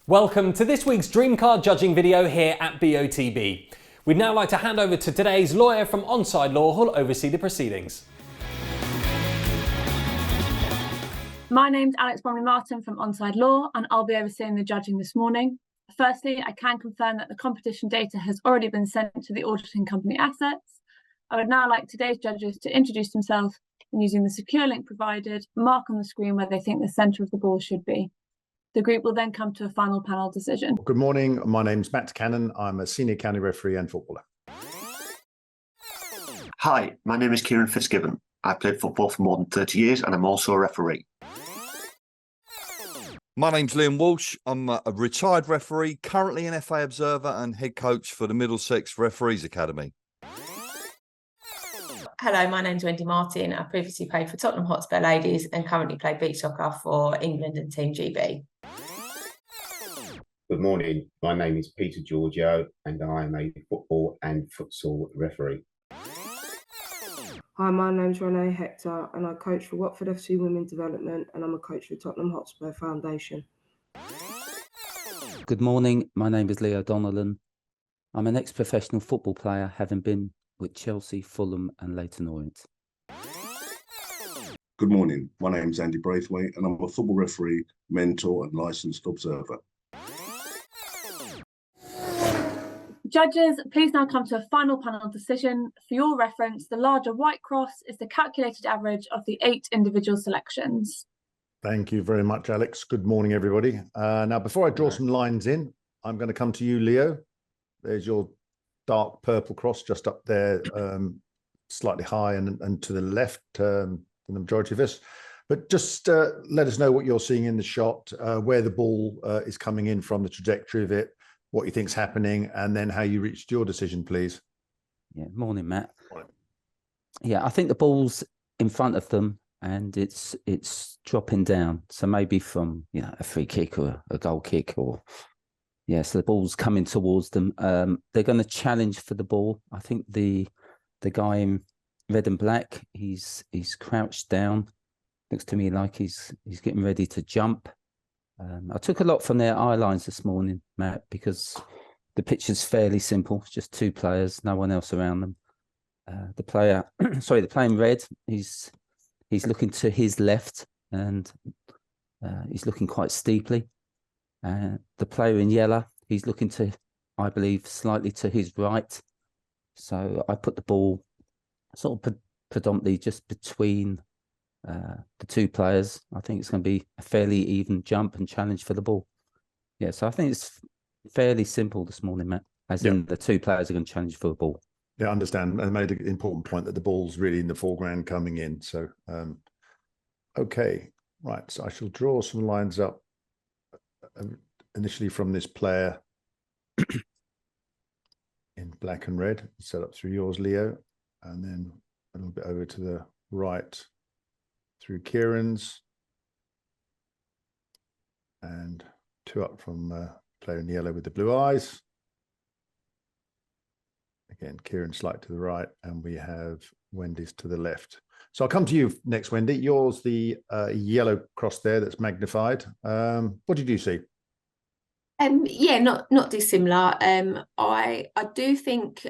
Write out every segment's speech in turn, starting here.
Welcome to this week's Dream Car judging video here at BOTB. We'd now like to hand over to today's lawyer from Onside Law who'll oversee the proceedings. My name's Alex Bromley-Martin from Onside Law and I'll be overseeing the judging this morning. Firstly, I can confirm that the competition data has already been sent to the auditing company Assets. I would now like today's judges to introduce themselves and using the secure link provided, mark on the screen where they think the centre of the ball should be. The group will then come to a final panel decision. Good morning, my name's Matt Cannon. I'm a senior county referee and footballer. Hi, my name is Kieran Fitzgibbon. I played football for more than 30 years and I'm also a referee. My name's Liam Walsh. I'm a retired referee, currently an FA observer and head coach for the Middlesex Referees Academy. Hello, my name's Wendy Martin. I previously played for Tottenham Hotspur Ladies and currently play beach soccer for England and Team GB. Good morning, my name is Peter Giorgio and I am a football and futsal referee. Hi, my name's Renee Hector and I coach for Watford FC Women Development and I'm a coach for Tottenham Hotspur Foundation. Good morning, my name is Leo Donnellan. I'm an ex-professional football player, having been with Chelsea, Fulham and Leyton Orient. Good morning, my name is Andy Braithwaite and I'm a football referee, mentor and licensed observer. Judges, please now come to a final panel decision. For your reference, the larger white cross is the calculated average of the 8 individual selections. Thank you very much, Alex. Good morning, everybody. Now, before I draw some lines in, I'm going to come to you, Leo. There's your dark purple cross just up there, slightly high and to the left than the majority of us. But just let us know what you're seeing in the shot, where the ball is coming in from, the trajectory of it, what you think's happening, and then how you reached your decision, please. Yeah, morning, Matt. Morning. Yeah, I think the ball's in front of them and it's dropping down. So maybe from a free kick or a goal kick, or so the ball's coming towards them. They're going to challenge for the ball. I think the guy in red and black, he's crouched down. Looks to me like he's getting ready to jump. I took a lot from their eye lines this morning, Matt, because the pitch is fairly simple. It's just 2 players, no one else around them. The player in red, he's looking to his left and he's looking quite steeply. The player in yellow, he's looking to, I believe, slightly to his right. So I put the ball sort of predominantly just between the 2 players. I think it's going to be a fairly even jump and challenge for the ball. Yeah, so I think it's fairly simple this morning, Matt, as in the 2 players are going to challenge for the ball. Yeah, I understand. I made an important point that the ball's really in the foreground coming in. So, okay, right. So I shall draw some lines up initially from this player in black and red, set up through yours, Leo, and then a little bit over to the right through Kieran's, and 2 up from player in yellow with the blue eyes. Again, Kieran slight to the right, and we have Wendy's to the left. So I'll come to you next, Wendy. Yours, the yellow cross there that's magnified. What did you see? Yeah, not dissimilar. I do think,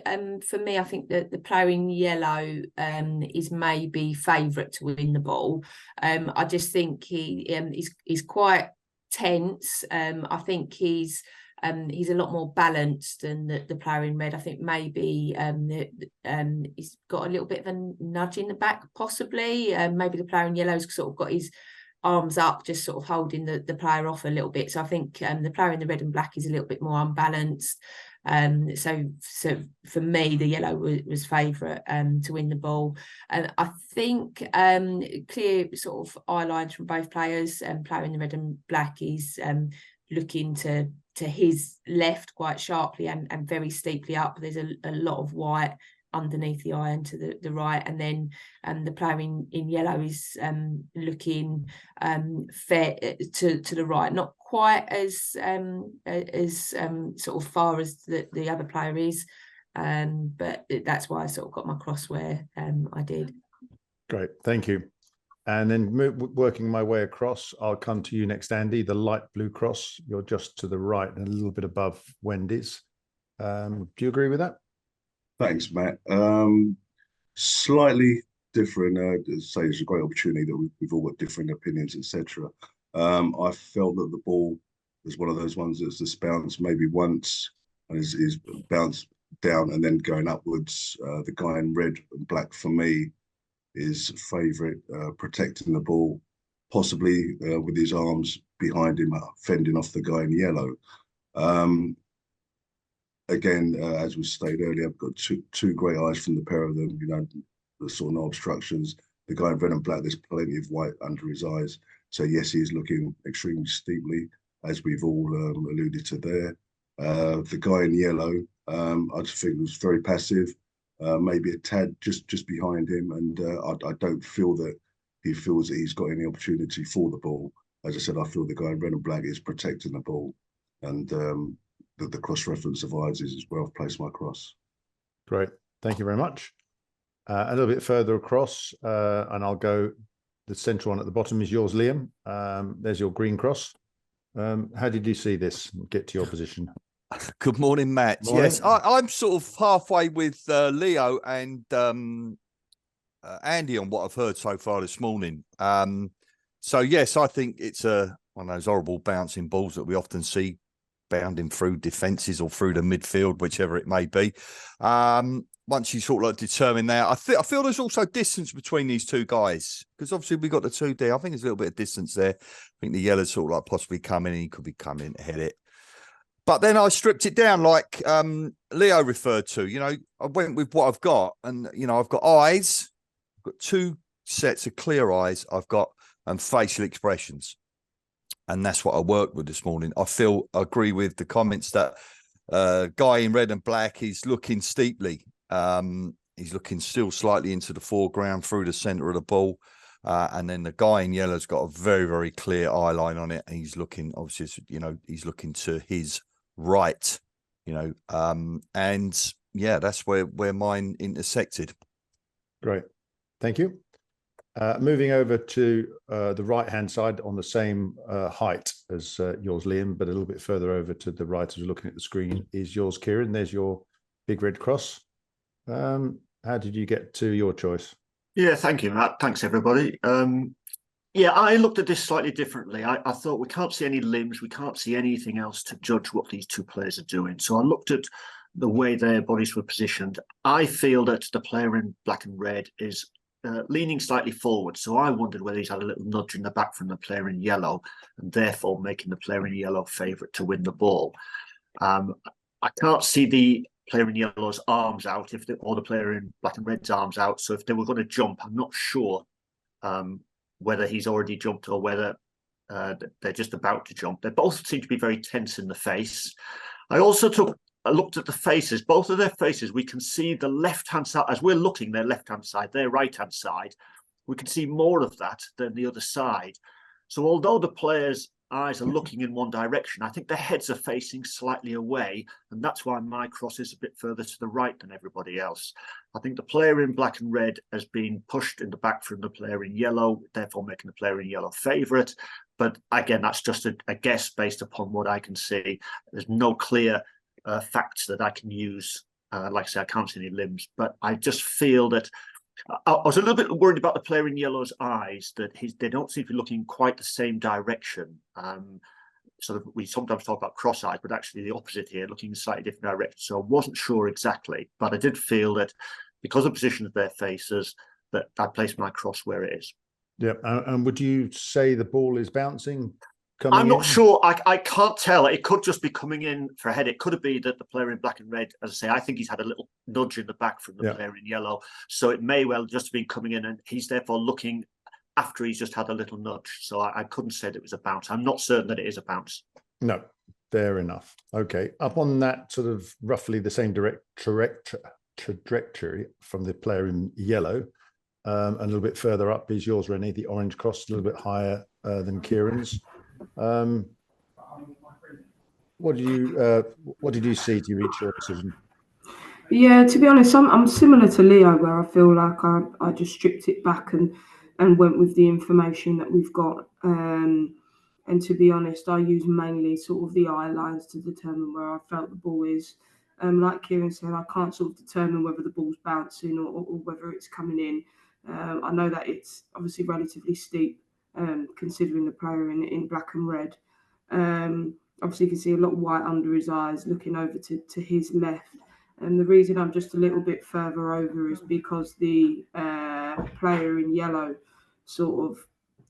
for me, I think that the player in yellow is maybe favourite to win the ball. I just think he's quite tense. I think he's a lot more balanced than the player in red. I think maybe he's got a little bit of a nudge in the back, possibly. Maybe the player in yellow's sort of got his arms up, just sort of holding the player off a little bit. So I think the player in the red and black is a little bit more unbalanced. So for me, the yellow was favourite to win the ball. And I think clear sort of eye lines from both players. Player in the red and black is looking to his left quite sharply and very steeply up. There's a lot of white underneath the eye and to the right, and then the player in yellow is looking fair to the right, not quite as sort of far as the other player is, but that's why I sort of got my cross where I did. Great, thank you. And then working my way across, I'll come to you next, Andy, the light blue cross. You're just to the right and a little bit above Wendy's. Do you agree with that? Thanks, Matt. Slightly different. Say it's a great opportunity that we've all got different opinions, etc. I felt that the ball was one of those ones that's just bounced maybe once and is bounced down and then going upwards. The guy in red and black for me is favourite, protecting the ball, possibly with his arms behind him, fending off the guy in yellow. Again, as we stated earlier, I've got two great eyes from the pair of them. You know, there's sort of no obstructions. The guy in red and black, there's plenty of white under his eyes. So yes, he is looking extremely steeply, as we've all alluded to there. The guy in yellow, I just think was very passive. Maybe a tad just behind him, and I don't feel that he feels that he's got any opportunity for the ball. As I said, I feel the guy in red and black is protecting the ball, and the cross-reference of eyes is where I've placed my cross. Great, thank you very much. A little bit further across, and I'll go, the central one at the bottom is yours, Liam. There's your green cross. How did you see this? Get to your position. Good morning, Matt. Morning. Yes, I'm sort of halfway with Leo and Andy on what I've heard so far this morning. So, yes, I think it's one of those horrible bouncing balls that we often see bounding through defences or through the midfield, whichever it may be. Once you sort of like determine that, I feel there's also distance between these two guys, because obviously we got the 2D. I think there's a little bit of distance there. I think the yellow's sort of like possibly coming in. He could be coming to hit it. But then I stripped it down like Leo referred to. You know, I went with what I've got. And, you know, I've got eyes. I've got two sets of clear eyes. I've got facial expressions. And that's what I worked with this morning. I agree with the comments that guy in red and black, he's looking steeply. He's looking still slightly into the foreground through the centre of the ball. And then the guy in yellow's got a very, very clear eye line on it. And he's looking, obviously, you know, he's looking to his right, you know. And yeah, that's where mine intersected. Great. Thank you. Moving over to the right-hand side on the same height as yours, Liam, but a little bit further over to the right as we're looking at the screen is yours, Kieran. There's your big red cross. How did you get to your choice? Yeah, thank you, Matt. Thanks, everybody. Yeah, I looked at this slightly differently. I thought we can't see any limbs. We can't see anything else to judge what these two players are doing. So I looked at the way their bodies were positioned. I feel that the player in black and red is leaning slightly forward. So I wondered whether he's had a little nudge in the back from the player in yellow and therefore making the player in yellow favourite to win the ball. I can't see the player in yellow's arms out or the player in black and red's arms out. So if they were going to jump, I'm not sure whether he's already jumped or whether they're just about to jump. They both seem to be very tense in the face. I also looked at the faces, both of their faces. We can see the left-hand side, as we're looking, their left-hand side, their right-hand side. We can see more of that than the other side. So although the players' eyes are looking in one direction, I think their heads are facing slightly away. And that's why my cross is a bit further to the right than everybody else. I think the player in black and red has been pushed in the back from the player in yellow, therefore making the player in yellow favourite. But again, that's just a guess based upon what I can see. There's no clear facts that I can use. Like I say, I can't see any limbs, but I just feel that I was a little bit worried about the player in yellow's eyes, that they don't seem to be looking quite the same direction. We sometimes talk about cross eyes, but actually the opposite here, looking in a slightly different direction. So I wasn't sure exactly, but I did feel that because of the position of their faces, that I placed my cross where it is. Yeah, and would you say the ball is bouncing? I'm not sure. I can't tell. It could just be coming in for a head. It could be that the player in black and red, as I say, I think he's had a little nudge in the back from the player in yellow. So it may well just have been coming in and he's therefore looking after he's just had a little nudge. So I couldn't say that it was a bounce. I'm not certain that it is a bounce. No, fair enough. Okay, up on that sort of roughly the same trajectory from the player in yellow, and a little bit further up is yours, Renee, the orange cross, a little bit higher than Kieran's. What did you see to reach your decision? Yeah, to be honest, I'm similar to Leo, where I feel like I just stripped it back and and went with the information that we've got. And to be honest, I use mainly sort of the eye lines to determine where I felt the ball is. Like Kieran said, I can't sort of determine whether the ball's bouncing or whether it's coming in. I know that it's obviously relatively steep, considering the player in black and red. Obviously, you can see a lot of white under his eyes, looking over to his left. And the reason I'm just a little bit further over is because the player in yellow, sort of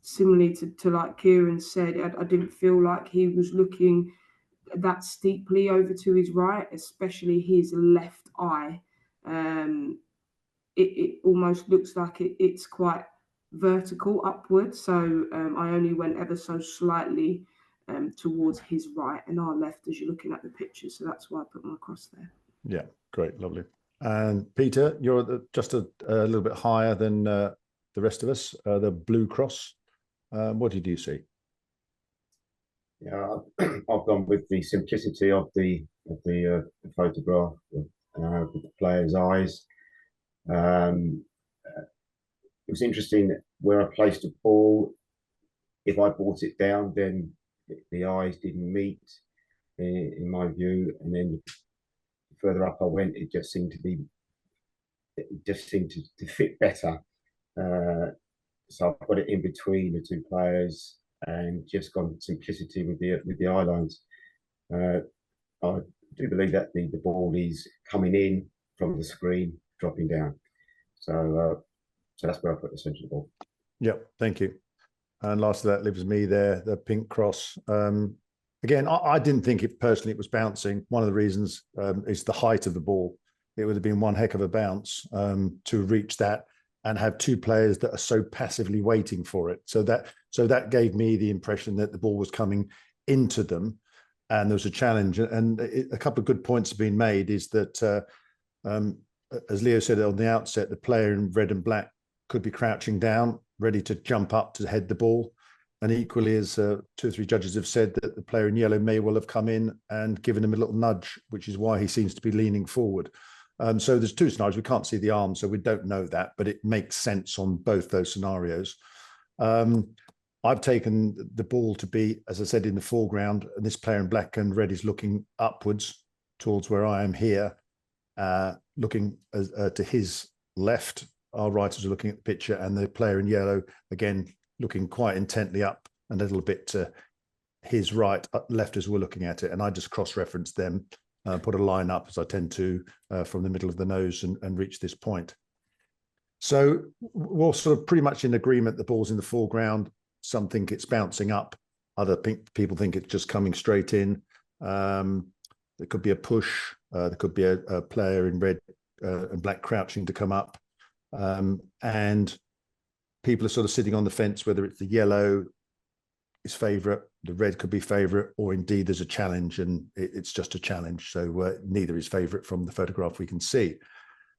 similarly to like Kieran said, I didn't feel like he was looking that steeply over to his right, especially his left eye. It almost looks like it's quite vertical upwards. So I only went ever so slightly towards his right and our left as you're looking at the picture. So that's why I put my cross there. Yeah, great, lovely. And Peter, you're just a little bit higher than the rest of us, the blue cross. What did you see? Yeah, I've gone with the simplicity of the photograph with the player's eyes. It was interesting where I placed the ball. If I brought it down, then the eyes didn't meet, in my view. And then the further up I went, it just seemed to fit better. So I've got it in between the two players and just gone simplicity with the eye lines. I do believe that the ball is coming in from the screen, dropping down. So that's where I put the centre of the ball. Yep, thank you. And last of that leaves me there, the pink cross. Again, I didn't think it personally it was bouncing. One of the reasons is the height of the ball. It would have been one heck of a bounce to reach that and have two players that are so passively waiting for it. So that gave me the impression that the ball was coming into them and there was a challenge. And a couple of good points have been made is that, as Leo said on the outset, the player in red and black could be crouching down, ready to jump up to head the ball. And equally, as 2 or 3 judges have said, that the player in yellow may well have come in and given him a little nudge, which is why he seems to be leaning forward. So there's 2 scenarios. We can't see the arm, so we don't know that, but it makes sense on both those scenarios. I've taken the ball to be, as I said, in the foreground, and this player in black and red is looking upwards towards where I am here, looking to his left. Our writers are looking at the picture, and the player in yellow, again, looking quite intently up and a little bit to his right, left as we're looking at it. And I just cross-referenced them, put a line up as I tend to from the middle of the nose and reach this point. So we're sort of pretty much in agreement. The ball's in the foreground. Some think it's bouncing up. Other people think it's just coming straight in. There could be a push. There could be a player in red and black crouching to come up. And people are sort of sitting on the fence, whether it's the yellow is favourite, the red could be favourite, or indeed there's a challenge and it's just a challenge. So neither is favourite from the photograph we can see.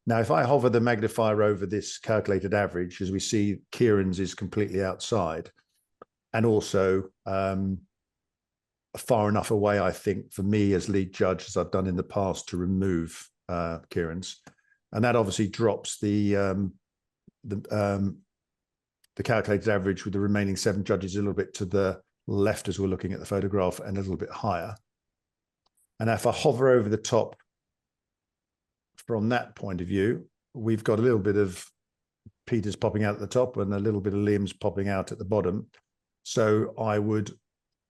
Now, if I hover the magnifier over this calculated average, as we see, Kieran's is completely outside and also far enough away, I think, for me as lead judge, as I've done in the past, to remove Kieran's. And that obviously drops the calculated average with the remaining 7 judges a little bit to the left as we're looking at the photograph and a little bit higher. And if I hover over the top from that point of view, we've got a little bit of Peter's popping out at the top and a little bit of Liam's popping out at the bottom. So I would,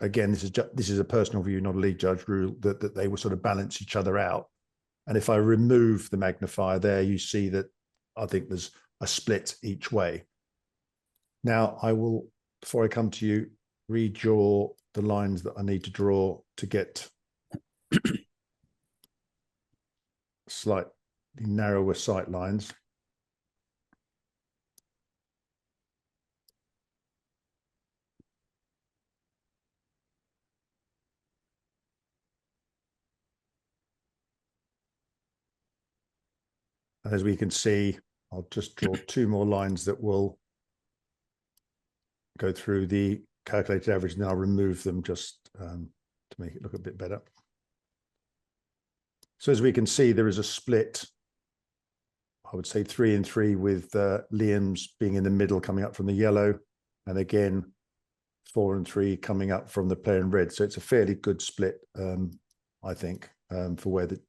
again, this is a personal view, not a lead judge rule, that they will sort of balance each other out. And if I remove the magnifier there, you see that I think there's a split each way. Now, I will, before I come to you, redraw the lines that I need to draw to get slightly narrower sight lines. And as we can see, I'll just draw 2 more lines that will go through the calculated average, and then I'll remove them just to make it look a bit better. So as we can see, there is a split. I would say 3 and 3 with Liam's being in the middle, coming up from the yellow, and again 4 and 3 coming up from the player in red. So it's a fairly good split, I think, for where the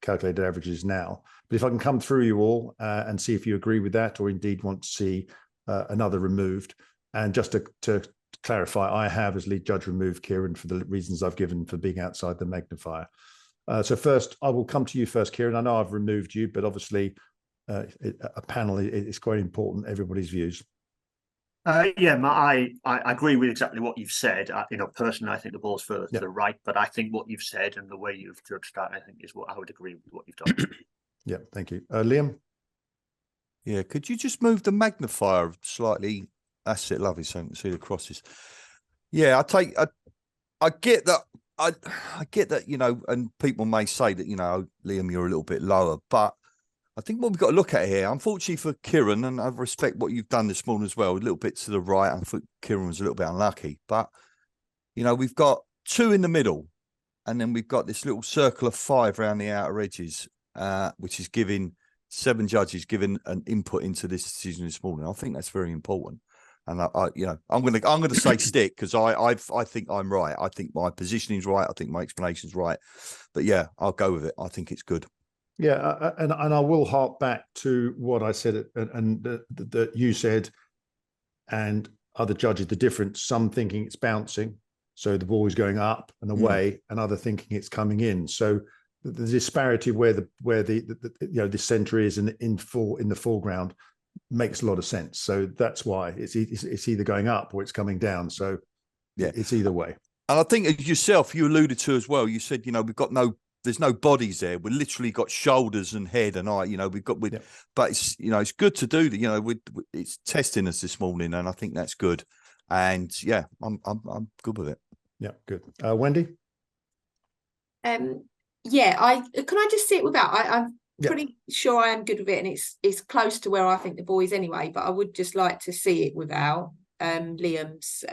calculated average is now. But if I can come through you all and see if you agree with that, or indeed want to see another removed. And just to clarify, I have as lead judge removed Kieran for the reasons I've given for being outside the magnifier. So first, I will come to you first, Kieran. I know I've removed you, but obviously a panel is quite important, everybody's views. Yeah, I agree with exactly what you've said. Personally, I think the ball's further to the right, but I think what you've said and the way you've judged that, I think, is what I would agree with what you've done. Yeah, thank you. Liam? Yeah, could you just move the magnifier slightly? That's it, lovely, so you can see the crosses. Yeah, I get that. I get that, and people may say that, Liam, you're a little bit lower, but I think what we've got to look at here, unfortunately for Kieran, and I respect what you've done this morning as well, a little bit to the right. I think Kieran was a little bit unlucky, but, we've got 2 in the middle, and then we've got this little circle of 5 around the outer edges, which is giving 7 judges giving an input into this decision this morning. I think that's very important. And I'm going to say stick, because I think I'm right. I think my positioning's right. I think my explanation's right. But yeah, I'll go with it. I think it's good. Yeah, and I will hark back to what I said and that you said, and other judges, the difference. Some thinking it's bouncing, so the ball is going up and away, and other thinking it's coming in. So the disparity where the centre is in the foreground makes a lot of sense. So that's why it's either going up or it's coming down. So yeah, it's either way. And I think yourself, you alluded to as well. You said, we've got there's no bodies there. We literally got shoulders and head and eye. But it's it's good to do that. It's testing us this morning, and I think that's good. And yeah, I'm good with it. Yeah, good. Wendy. Yeah, can I just see it without? I'm pretty sure I am good with it, and it's close to where I think the ball is anyway. But I would just like to see it without Liam's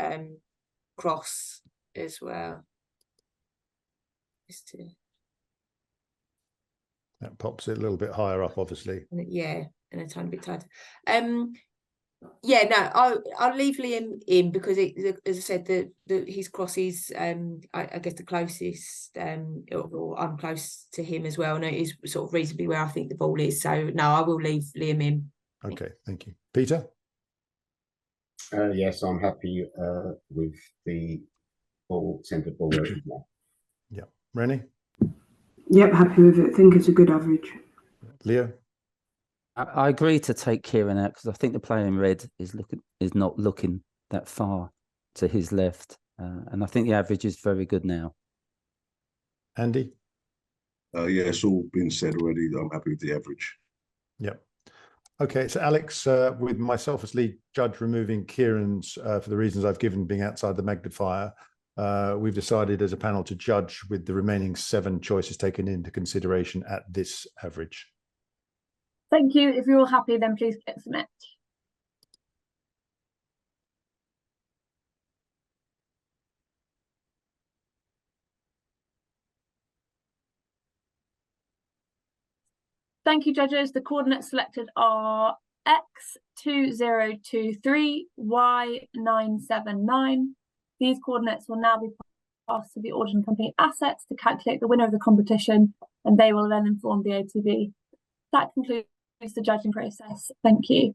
cross as well. Just to... That pops it a little bit higher up, obviously. Yeah, and a tiny bit tighter. Yeah, no, I'll leave Liam in because, as I said, his cross is, I guess, the closest, or I'm close to him as well, and it is sort of reasonably where I think the ball is. So, no, I will leave Liam in. Okay, thank you. Peter? Yes, I'm happy with the centre ball. Yeah. Rennie? Yep, happy with it. I think it's a good average. Leo? I agree to take Kieran out because I think the player in red is not looking that far to his left, and I think the average is very good now. Andy? Yeah, it's all been said already. I'm happy with the average. Yep. Okay, so Alex, with myself as lead judge removing Kieran's for the reasons I've given, being outside the magnifier, we've decided as a panel to judge with the remaining 7 choices taken into consideration at this average. Thank you. If you're all happy, then please click submit. Thank you, judges. The coordinates selected are X2023, Y979. These coordinates will now be passed to the auction company assets to calculate the winner of the competition, and they will then inform the BOTB. That concludes the judging process. Thank you.